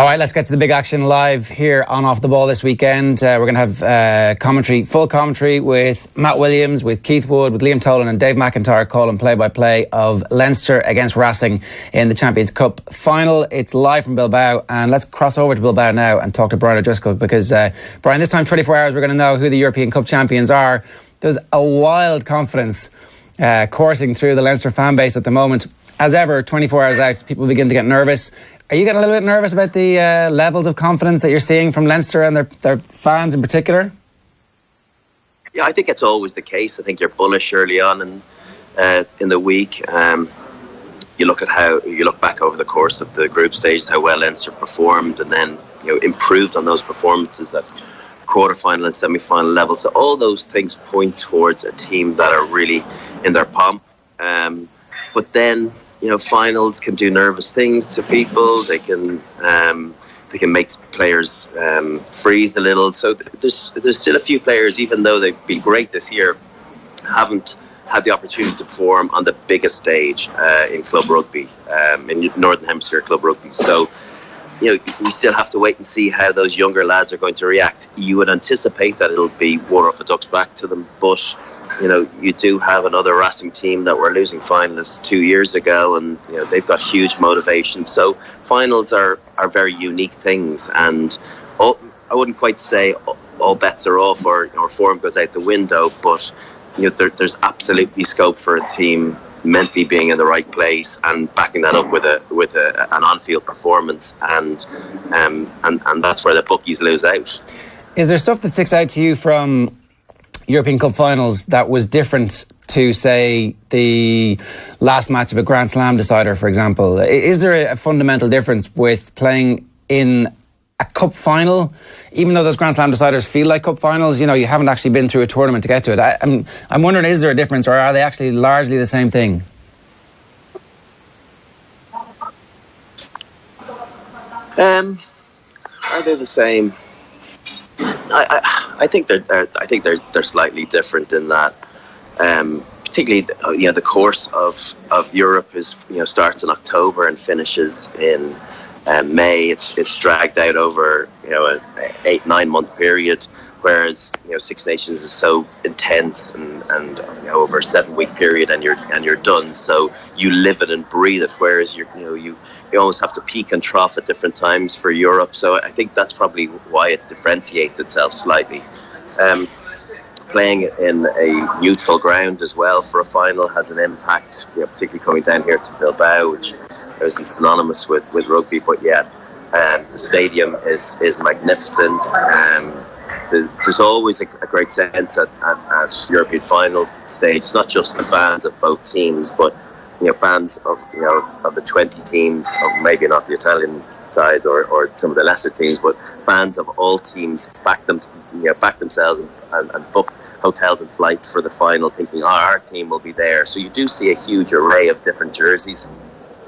All right, let's get to the big action live here on Off the Ball this weekend. We're going to have full commentary with Matt Williams, with Keith Wood, with Liam Tolan and Dave McIntyre calling play-by-play of Leinster against Racing in the Champions Cup final. It's live from Bilbao, and let's cross over to Bilbao now and talk to Brian O'Driscoll, because Brian, this time 24 hours we're going to know who the European Cup champions are. There's a wild confidence coursing through the Leinster fan base at the moment. As ever, 24 hours out, people begin to get nervous. Are you getting a little bit nervous about the levels of confidence that you're seeing from Leinster and their fans in particular? Yeah, I think it's always the case. I think you're bullish early on in the week. You look back over the course of the group stages, how well Leinster performed, and then improved on those performances at quarter-final and semi-final level. So all those things point towards a team that are really in their pomp. But then, finals can do nervous things to people. They can make players freeze a little. So there's still a few players, even though they've been great this year, haven't had the opportunity to perform on the biggest stage in club rugby, in Northern Hemisphere club rugby. So, we still have to wait and see how those younger lads are going to react. You would anticipate that it'll be water off a duck's back to them, but you do have another Racing team that were losing finalists 2 years ago, and they've got huge motivation. So finals are very unique things, and I wouldn't quite say all bets are off or form goes out the window, but there's absolutely scope for a team mentally being in the right place and backing that up with an on-field performance, and that's where the bookies lose out. Is there stuff that sticks out to you from European Cup finals that was different to, say, the last match of a Grand Slam decider, for example? Is there a fundamental difference with playing in a cup final, even though those Grand Slam deciders feel like cup finals? You haven't actually been through a tournament to get to it. I'm wondering, is there a difference, or are they actually largely the same thing? Are they the same? I think they're slightly different in that, particularly the course of Europe is starts in October and finishes in May. It's dragged out over an 8-9 month period, whereas Six Nations is so intense and over a 7-week period and you're done. So you live it and breathe it, whereas you almost have to peak and trough at different times for Europe. So I think that's probably why it differentiates itself slightly. Playing in a neutral ground as well for a final has an impact, particularly coming down here to Bilbao, which isn't synonymous with rugby, but yet the stadium is magnificent. There's always a great sense at European final stage. It's not just the fans of both teams, but fans of the 20 teams, of maybe not the Italian side or some of the lesser teams, but fans of all teams back themselves and book hotels and flights for the final, thinking, our team will be there. So you do see a huge array of different jerseys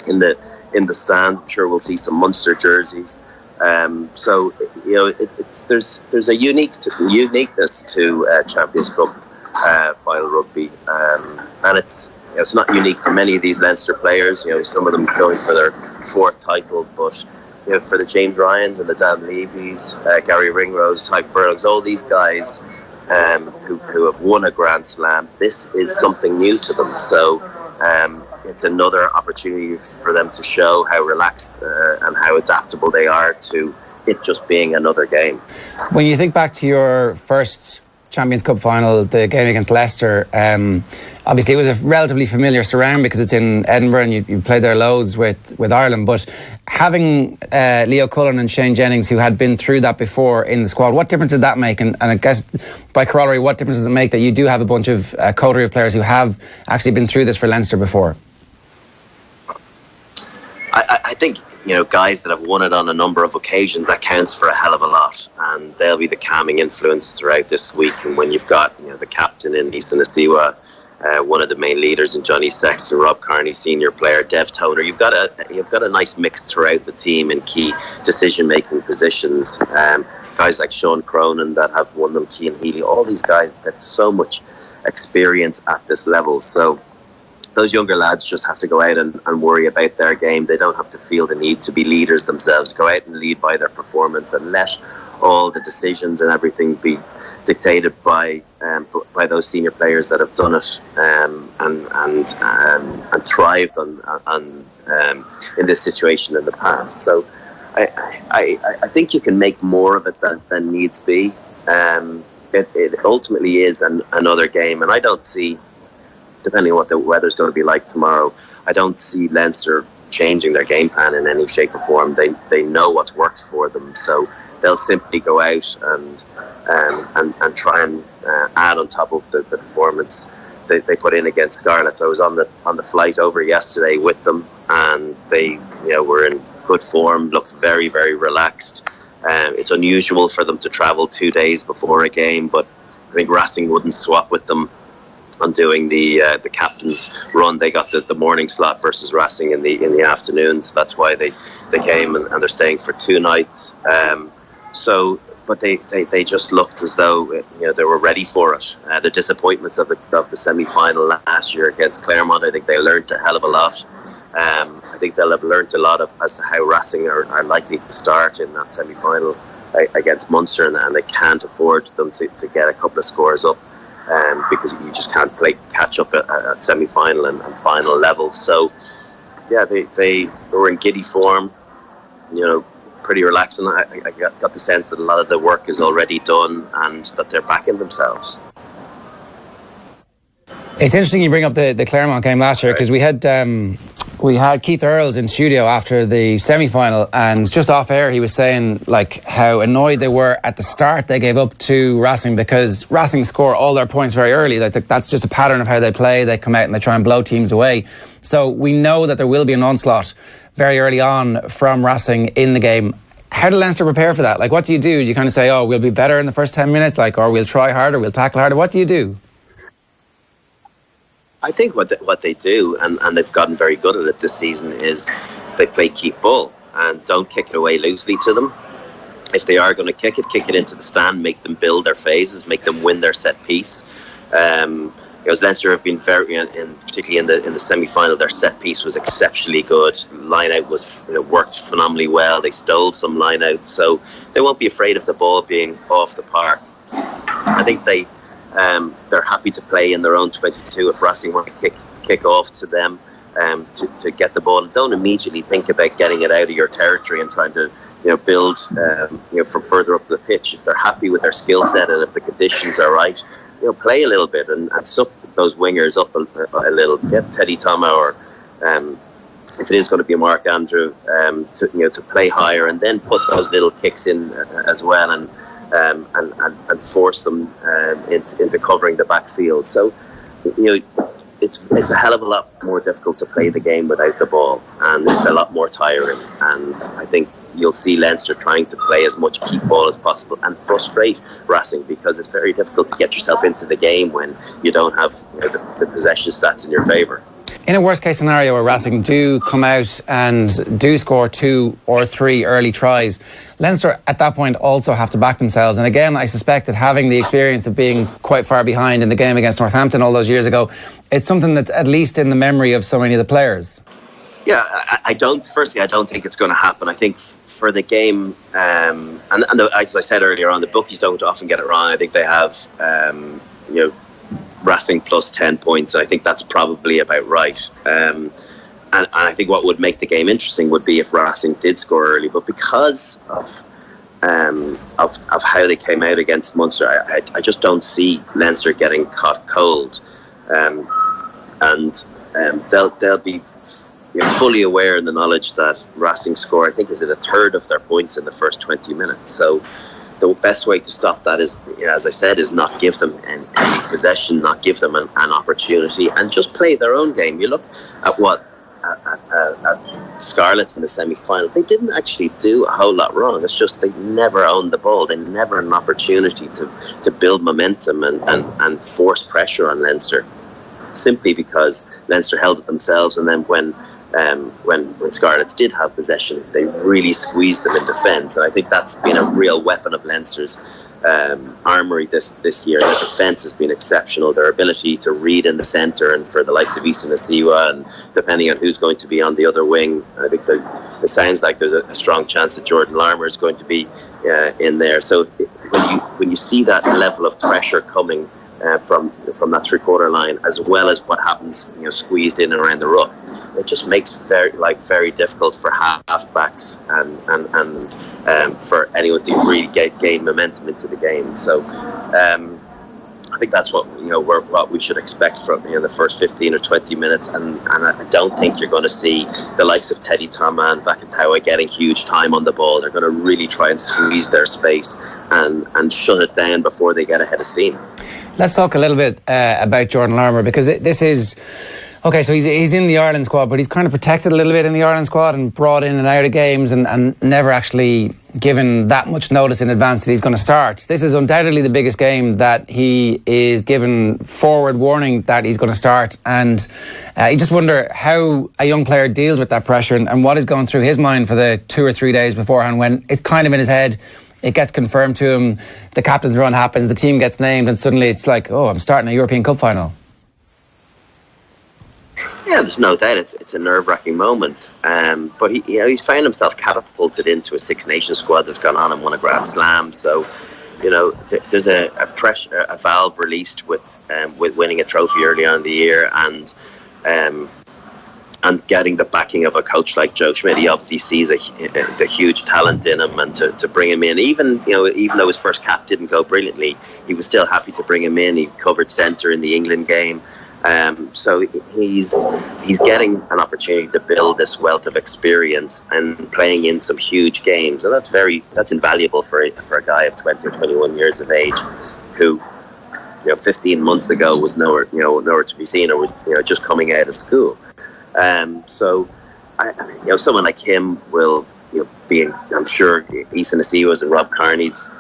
in the stand. I'm sure we'll see some Munster jerseys. So there's a uniqueness to Champions Cup final rugby, and it's not unique for many of these Leinster players. Some of them going for their 4th title, but for the James Ryans and the Dan Levy's, Gary Ringrose, Ty Furlongs, all these guys who have won a Grand Slam, this is something new to them. So it's another opportunity for them to show how relaxed and how adaptable they are to it just being another game. When you think back to your first Champions Cup final, the game against Leicester, obviously it was a relatively familiar surround because it's in Edinburgh and you played there loads with Ireland, but having Leo Cullen and Shane Jennings, who had been through that before in the squad, what difference did that make? And I guess by corollary, what difference does it make that you do have a bunch of coterie of players who have actually been through this for Leinster before? I think guys that have won it on a number of occasions, that counts for a hell of a lot, and they'll be the calming influence throughout this week. And when you've got the captain in Isa Nasiwa, one of the main leaders in Johnny Sexton, Rob Kearney, senior player, Dev Toner, you've got a nice mix throughout the team in key decision-making positions. Guys like Sean Cronin that have won them, Cian Healy, all these guys, they have so much experience at this level. So those younger lads just have to go out and worry about their game. They don't have to feel the need to be leaders themselves. Go out and lead by their performance and let all the decisions and everything be dictated by those senior players that have done it and thrived on in this situation in the past. So I think you can make more of it than needs be. It ultimately is another game, and I don't see, depending on what the weather's going to be like tomorrow, I don't see Leinster changing their game plan in any shape or form. They know what's worked for them, so they'll simply go out and try and add on top of the performance they put in against Scarlets. I was on the flight over yesterday with them, and they were in good form, looked very, very relaxed. It's unusual for them to travel 2 days before a game, but I think Racing wouldn't swap with them on doing the captain's run. They got the morning slot versus Racing in the afternoon, so that's why they came and they're staying for 2 nights. But they just looked as though they were ready for it. The disappointments of the semi-final last year against Claremont, I think they learned a hell of a lot. I think they'll have learnt a lot as to how Racing are likely to start in that semi-final against Munster, and they can't afford them to get a couple of scores up, because you just can't play catch up at semi-final and final level. So yeah, they were in giddy form, pretty relaxed, and I got the sense that a lot of the work is already done and that they're backing themselves. It's interesting you bring up the Claremont game last year, because we had Keith Earls in studio after the semi-final, and just off air he was saying how annoyed they were at the start they gave up to Racing, because Racing score all their points very early. That's just a pattern of how they play. They come out and they try and blow teams away. So we know that there will be an onslaught very early on from Racing in the game. How do Leinster prepare for that? What do? Do you kind of say, we'll be better in the first 10 minutes, or we'll try harder, we'll tackle harder? What do you do? I think what they do, and they've gotten very good at it this season, is they play keep ball and don't kick it away loosely to them. If they are going to kick it into the stand, make them build their phases, make them win their set piece. Because Leinster have been very, particularly in the semi-final, their set piece was exceptionally good. Line out was worked phenomenally well. They stole some line out, so they won't be afraid of the ball being off the park. I think they're happy to play in their own 22 if Racing want to kick off to them to get the ball. Don't immediately think about getting it out of your territory and trying to build from further up the pitch. If they're happy with their skill set and if the conditions are right, play a little bit and suck those wingers up a little. Get Teddy Thomas or if it is going to be Mark Andrew to play higher, and then put those little kicks in as well and force them into covering the backfield. So it's a hell of a lot more difficult to play the game without the ball, and it's a lot more tiring. And I think you'll see Leinster trying to play as much keep ball as possible and frustrate Racing, because it's very difficult to get yourself into the game when you don't have the possession stats in your favour. In a worst case scenario where Racing do come out and do score 2 or 3 early tries, Leinster at that point also have to back themselves. And again, I suspect that having the experience of being quite far behind in the game against Northampton all those years ago, it's something that's at least in the memory of so many of the players. Yeah, I don't think it's going to happen. I think for the game, and as I said earlier on, the bookies don't often get it wrong. I think they have, Racing plus 10 points. I think that's probably about right. And I think what would make the game interesting would be if Racing did score early. But because of how they came out against Munster, I just don't see Leinster getting caught cold. They'll be fully aware in the knowledge that Racing score, I think, is it a third of their points in the first 20 minutes. So the best way to stop that is, as I said, is not give them any possession, not give them an opportunity, and just play their own game. You look at what at Scarlets in the semi-final, they didn't actually do a whole lot wrong. It's just they never owned the ball. They never had an opportunity to build momentum and force pressure on Leinster, simply because Leinster held it themselves. And then when Scarlets did have possession, they really squeezed them in defence, and I think that's been a real weapon of Leinster's armoury this year. The defence has been exceptional. Their ability to read in the centre, and for the likes of Isa Nasiwa, and depending on who's going to be on the other wing, I think it sounds like there's a strong chance that Jordan Larmour is going to be in there. So when you see that level of pressure coming from that three-quarter line, as well as what happens, squeezed in and around the ruck, it just makes very difficult for half-backs and for anyone to really gain momentum into the game. So I think that's what we should expect from the first 15 or 20 minutes, and I don't think you're going to see the likes of Teddy Tama and Vakatawa getting huge time on the ball. They're going to really try and squeeze their space and shut it down before they get ahead of steam. Let's talk a little bit about Jordan Larmour, because this is... Okay, so he's in the Ireland squad, but he's kind of protected a little bit in the Ireland squad and brought in and out of games and never actually given that much notice in advance that he's going to start. This is undoubtedly the biggest game that he is given forward warning that he's going to start, and you just wonder how a young player deals with that pressure and what is going through his mind for the 2 or 3 days beforehand, when it's kind of in his head. It gets confirmed to him, the captain's run happens, the team gets named, and suddenly it's like, oh, I'm starting a European Cup final. Yeah, there's no doubt it's a nerve-wracking moment. But he's found himself catapulted into a Six Nations squad that's gone on and won a Grand Slam. So, there's a pressure, a valve released with winning a trophy early on in the year, and getting the backing of a coach like Joe Schmidt. He obviously sees the huge talent in him, and to bring him in, even though his first cap didn't go brilliantly, he was still happy to bring him in. He covered centre in the England game. So he's getting an opportunity to build this wealth of experience and playing in some huge games, and that's invaluable for a guy of 20 or 21 years of age, who 15 months ago was nowhere to be seen, or was just coming out of school. So someone like him will be in, I'm sure, Isa Nasiwa's and Rob Kearney's.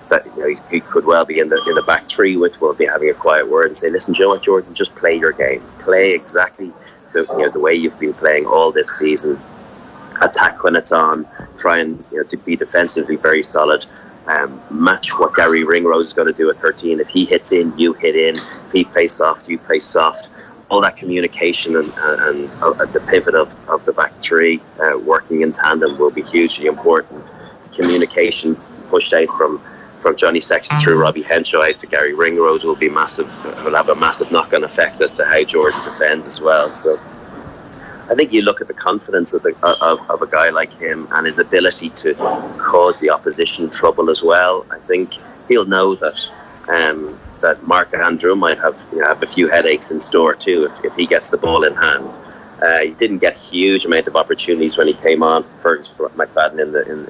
That he could well be in the back three with, will be having a quiet word and say, listen, you know what, Jordan, just play your game, play exactly the way you've been playing all this season. Attack when it's on, try and to be defensively very solid. Match what Gary Ringrose is going to do at 13. If he hits in, you hit in. If he plays soft, you play soft. All that communication and the pivot of the back three working in tandem will be hugely important. The communication pushed out from Johnny Sexton through Robbie Henshaw out to Gary Ringrose will have a massive knock-on effect as to how Jordan defends as well. So I think you look at the confidence of a guy like him and his ability to cause the opposition trouble as well. I think he'll know that Mark Andrew might have a few headaches in store too if he gets the ball in hand. He didn't get a huge amount of opportunities when he came on for Fergus McFadden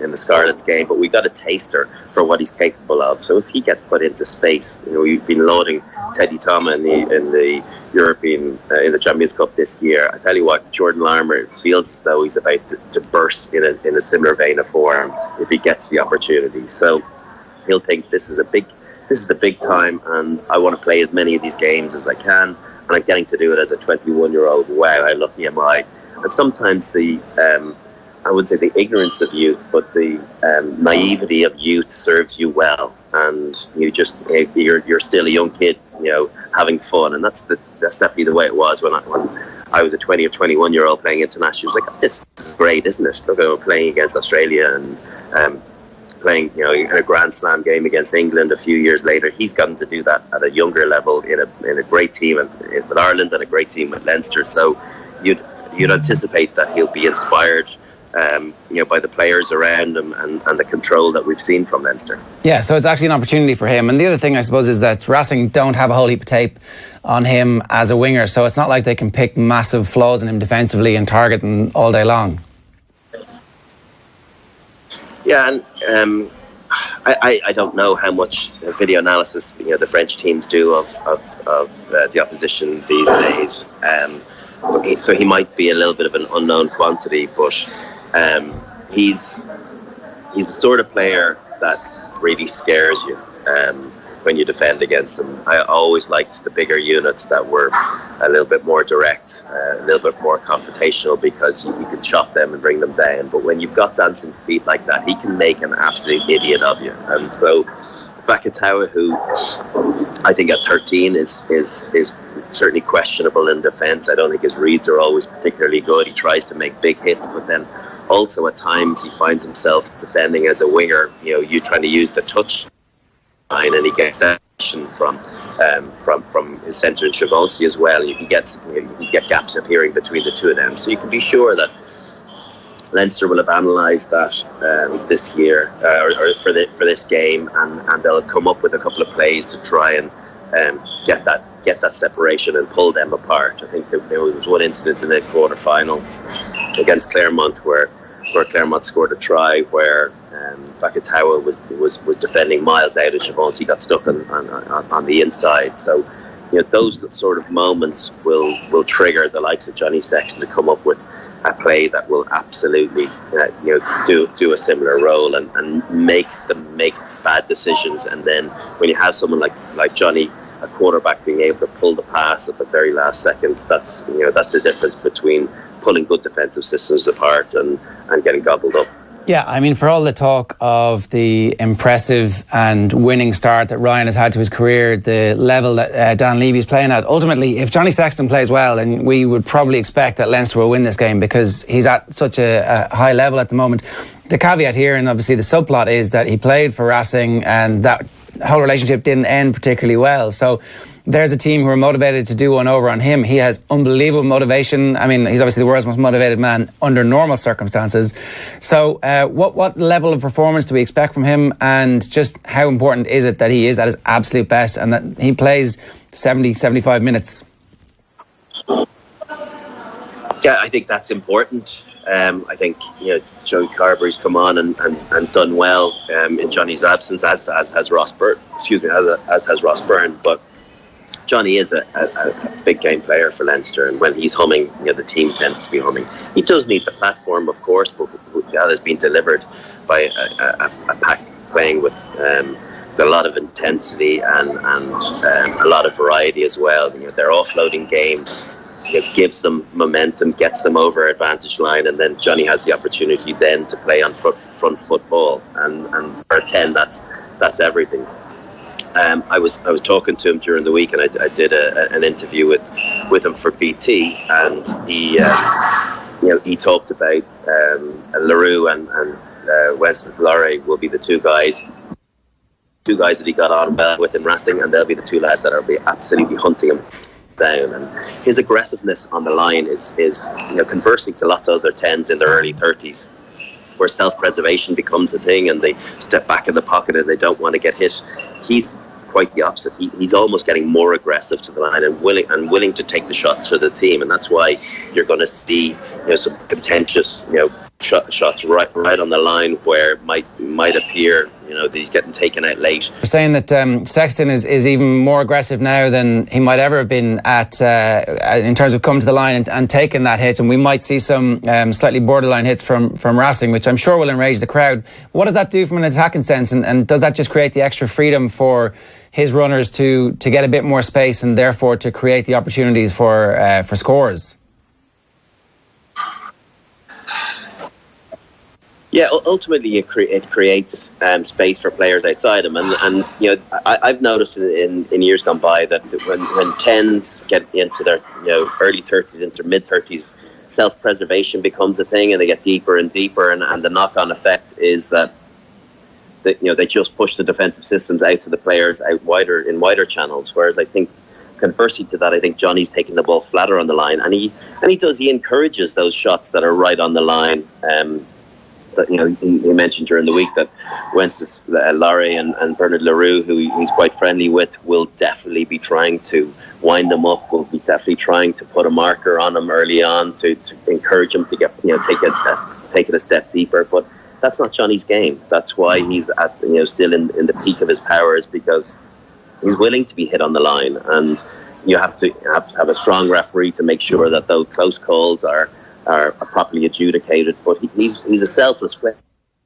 in the Scarlets game, but we got a taster for what he's capable of. So if he gets put into space, we've been loading Teddy Tama in the European in the Champions Cup this year. I tell you what, Jordan Larmour feels as though he's about to burst in a similar vein of form if he gets the opportunity. So he'll think this is the big time, and I want to play as many of these games as I can. And I'm getting to do it as a 21-year-old. Wow, how lucky am I? And sometimes I wouldn't say the ignorance of youth, but the naivety of youth serves you well. And you're still a young kid, having fun. And that's definitely the way it was when I was a 20 or 21-year-old playing international. It was like, this is great, isn't it? Look, we're playing against Australia and playing in a Grand Slam game against England a few years later. He's gotten to do that at a younger level in a great team with Ireland and a great team with Leinster. So you'd anticipate that he'll be inspired by the players around him and the control that we've seen from Leinster. Yeah, so it's actually an opportunity for him. And the other thing, I suppose, is that Racing don't have a whole heap of tape on him as a winger, so it's not like they can pick massive flaws in him defensively and target him all day long. Yeah, and I don't know how much video analysis the French teams do of the opposition these days. So he might be a little bit of an unknown quantity, but he's the sort of player that really scares you when you defend against him. I always liked the bigger units that were a little bit more direct, a little bit more confrontational, because you can chop them and bring them down. But when you've got dancing feet like that, he can make an absolute idiot of you. And so Vakatawa, who I think at 13 is certainly questionable in defence. I don't think his reads are always particularly good. He tries to make big hits, but then also at times he finds himself defending as a winger. You trying to use the touch line, and he gets action from his centre in Shavonsi as well. You can get gaps appearing between the two of them, so you can be sure that Leinster will have analysed that this year or for this game, and they'll come up with a couple of plays to try and get that separation and pull them apart. I think there was one incident in the quarter final against Claremont where Claremont scored a try where Vakatawa was defending miles out, and Shavonsi got stuck on the inside. So those sort of moments will trigger the likes of Johnny Sexton to come up with a play that will absolutely do a similar role and make them make bad decisions. And then when you have someone like Johnny, a quarterback, being able to pull the pass at the very last second, that's the difference between pulling good defensive systems apart and getting gobbled up. Yeah, I mean, for all the talk of the impressive and winning start that Ryan has had to his career, the level that Dan Levy's playing at, ultimately, if Johnny Sexton plays well, then we would probably expect that Leinster will win this game because he's at such a high level at the moment. The caveat here, and obviously the subplot, is that he played for Racing and that whole relationship didn't end particularly well. So there's a team who are motivated to do one over on him. He has unbelievable motivation. I mean, he's obviously the world's most motivated man under normal circumstances. So what level of performance do we expect from him, and just how important is it that he is at his absolute best and that he plays 75 minutes? Yeah, I think that's important. I think Joey Carberry's come on and done well in Johnny's absence, as has Ross Byrne. As has Ross Byrne. But Johnny is a big game player for Leinster, and when he's humming, the team tends to be humming. He does need the platform, of course, but that has been delivered by a pack playing with a lot of intensity and a lot of variety as well. Their offloading game gives them momentum, gets them over advantage line, and then Johnny has the opportunity then to play on front football, and for a 10, that's everything. I was talking to him during the week, and I did an interview with him for BT, and he talked about Larmour and Wenceslas will be the two guys that he got on well with in Racing, and they'll be the two lads that will be absolutely hunting him down. And his aggressiveness on the line is conversely to lots of other 10s in their early 30s, where self-preservation becomes a thing and they step back in the pocket and they don't want to get hit. He's quite the opposite. He's almost getting more aggressive to the line and willing to take the shots for the team, and that's why you're going to see some contentious shots right on the line where it might appear that he's getting taken out late. You're saying that Sexton is even more aggressive now than he might ever have been at in terms of coming to the line and taking that hit, and we might see some slightly borderline hits from Racing, which I'm sure will enrage the crowd. What does that do from an attacking sense, and does that just create the extra freedom for his runners to get a bit more space and therefore to create the opportunities for scores? Yeah, ultimately it creates space for players outside him, and I've noticed in years gone by that when 10s get into their early 30s into mid 30s, self-preservation becomes a thing, and they get deeper and deeper, and the knock-on effect is that they just push the defensive systems out to the players out wider channels. Whereas I think conversely to that, I think Johnny's taking the ball flatter on the line, and he encourages those shots that are right on the line. That he mentioned during the week that Wenceslas Larmour and Bernard Larmour, who he's quite friendly with, will definitely be trying to wind them up. Will be definitely trying to put a marker on him early on to encourage him to get take it a step deeper. But that's not Johnny's game. That's why he's at still in the peak of his powers, because he's willing to be hit on the line, and you have to have a strong referee to make sure that those close calls are properly adjudicated. But he's a selfless player.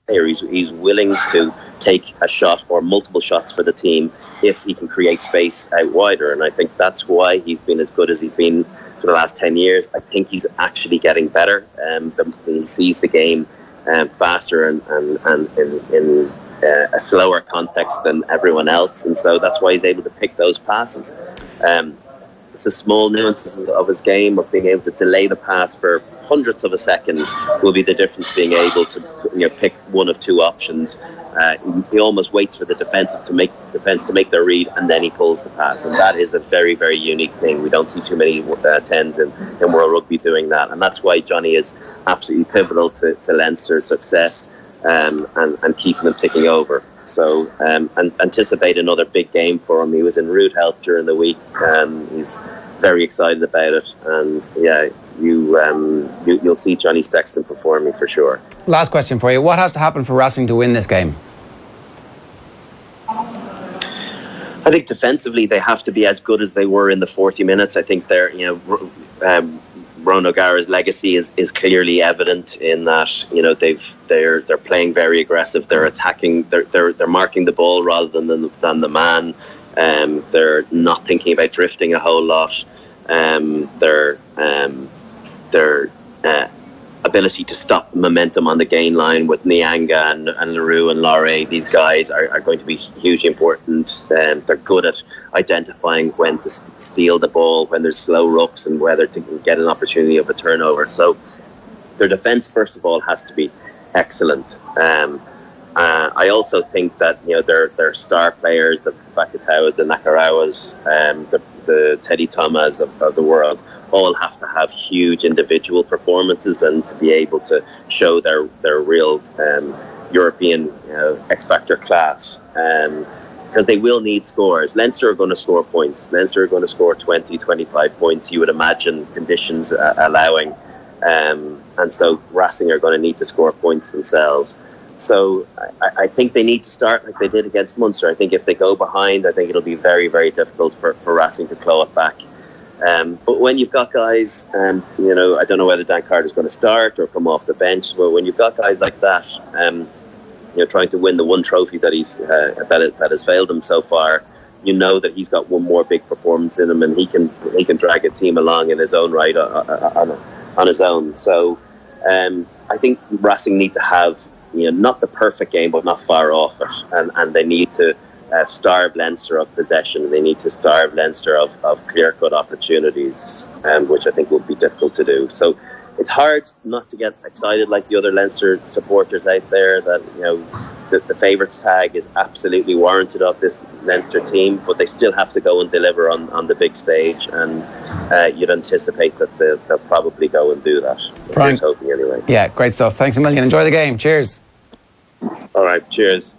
He's willing to take a shot or multiple shots for the team if he can create space out wider, and I think that's why he's been as good as he's been for the last 10 years. I think he's actually getting better. He sees the game faster and in a slower context than everyone else, and so that's why he's able to pick those passes. It's the small nuances of his game, of being able to delay the pass for hundredths of a second will be the difference. Being able to pick one of two options. He almost waits for the defense to make their read, and then he pulls the pass, and that is a very, very unique thing. We don't see too many 10s in World Rugby doing that, and that's why Johnny is absolutely pivotal to Leinster's success and keeping them ticking over. So and anticipate another big game for him. He was in rude health during the week. He's very excited about it, and yeah, you'll see Johnny Sexton performing for sure. Last question for you: what has to happen for Racing to win this game? I think defensively they have to be as good as they were in the 40 minutes. I think they're Ron O'Gara's legacy is clearly evident in that they're playing very aggressive. They're attacking. They're marking the ball rather than the man. They're not thinking about drifting a whole lot. Their ability to stop momentum on the gain line with Nyanga and Leroux and Laurie, these guys are going to be hugely important. They're good at identifying when to steal the ball, when there's slow rucks, and whether to get an opportunity of a turnover. So their defence, first of all, has to be excellent. I also think that their star players, the Fakatawa, the Nakarawas, the Teddy Thomas of the world, all have to have huge individual performances and to be able to show their real European X Factor class. Because they will need scores. Leinster are going to score points. Leinster are going to score 20, 25 points, you would imagine, conditions allowing. And so Racing are going to need to score points themselves. So I think they need to start like they did against Munster. I think if they go behind, I think it'll be very, very difficult for Racing to claw it back. But when you've got guys, I don't know whether Dan Carter's going to start or come off the bench. But when you've got guys like that, trying to win the one trophy that that has failed him so far, that he's got one more big performance in him, and he can drag a team along in his own right on his own. So I think Racing need to have not the perfect game, but not far off it, and they need to starve Leinster of possession. They need to starve Leinster of clear-cut opportunities, which I think will be difficult to do. So it's hard not to get excited like the other Leinster supporters out there that the favourites tag is absolutely warranted of this Leinster team, but they still have to go and deliver on the big stage, and you'd anticipate that they'll probably go and do that. Brian, hoping anyway. Yeah, great stuff. Thanks a million. Enjoy the game. Cheers. All right, cheers.